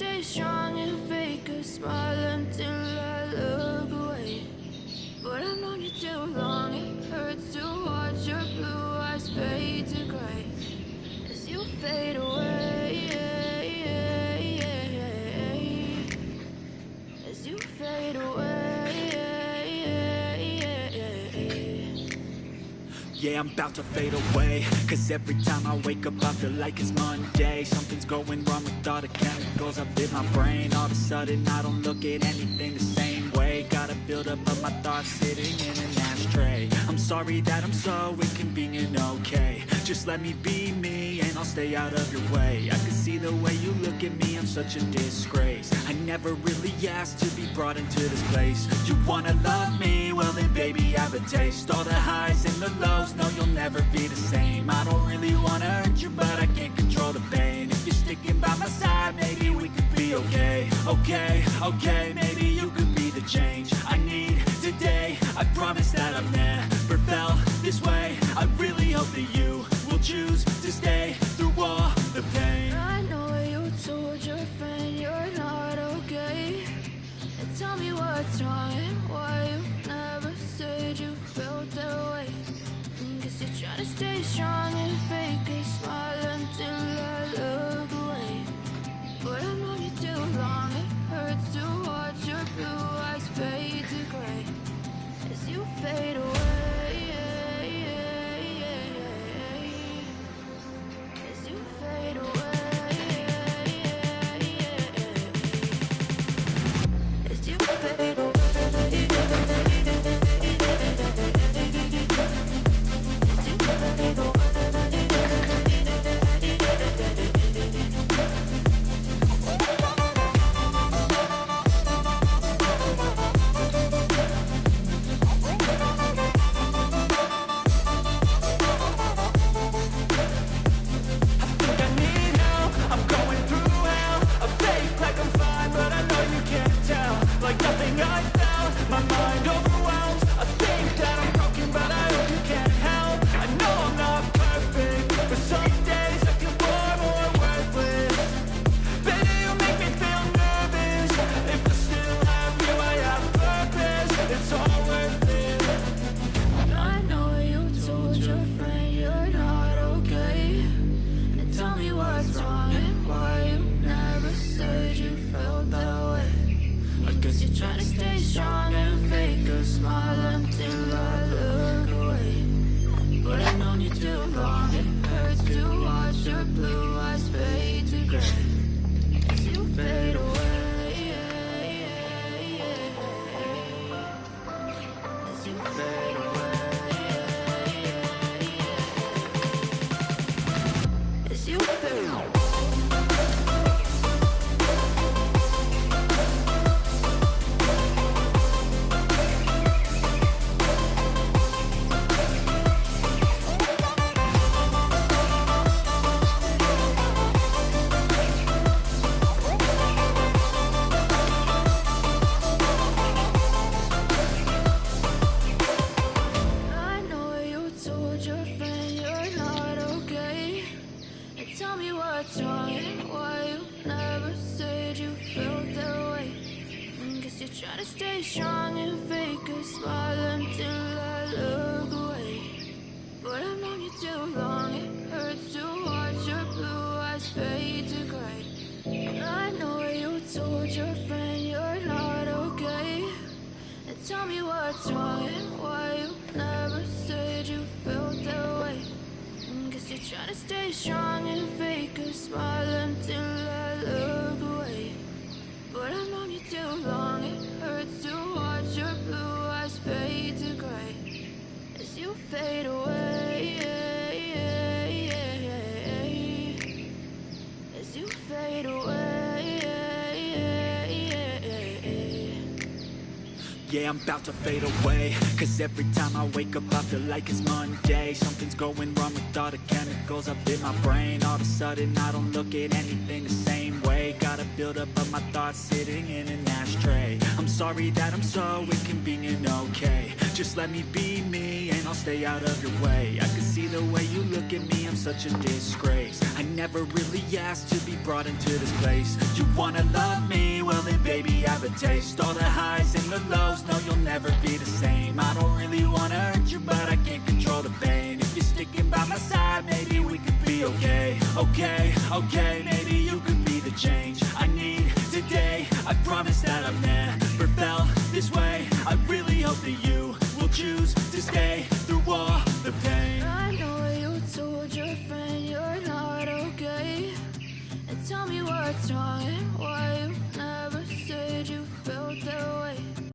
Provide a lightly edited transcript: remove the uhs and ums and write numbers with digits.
stay strong and fake a smile until I look away. But I've known you too long, it hurts to watch your blue eyes fade to gray as you fade away, as you fade away. Yeah, I'm about to fade away, cause every time I wake up I feel like it's Monday. Something's going wrong with all the chemicals up in my brain. All of a sudden I don't look at anything the same way. Gotta build up of my thoughts sitting in an ashtray. I'm sorry that I'm so inconvenient, okay. Just let me be me and I'll stay out of your way. I can see the way you look at me, I'm such a disgrace. I never really asked to be brought into this place. You wanna love me? Well then baby have a taste. All the highs and the lows, no you'll never be the same. I don't really wanna hurt you but I can't control the pain. If you're sticking by my side, maybe we could be okay. Okay, maybe you could be the change I need today. I promise that I've never felt this way. I really hope that you will choose to stay through all the pain. I know you told your friend you're not okay, and tell me what's wrong and why you never said you felt that way. Guess you're trying to stay strong and fake a smile until I look away. But I've known you too long, it hurts to watch your blue eyes fade to gray as you fade away. As you fade away. As you fade away. Trying to stay strong and fake a smile until I look away. But I've known you too long, it hurts to watch your blue eyes fade to gray as you fade away. As you fade away. Yeah, I'm about to fade away, cause every time I wake up I feel like it's Monday. Something's going wrong with all the chemicals up in my brain. All of a sudden I don't look at anything the same way. Gotta build up of my thoughts sitting in an ashtray. I'm sorry that I'm so inconvenient, okay. Just let me be me and I'll stay out of your way. I can see the way you look at me, I'm such a disgrace. I never really asked to be brought into this place. You wanna love me? Well then baby, have a taste. All the highs and the lows, no you'll never be the same. I don't really wanna hurt you, but I can't control the pain. If you're sticking by my side, maybe we could be okay. Okay, okay, maybe you could be the change I need today. I promise that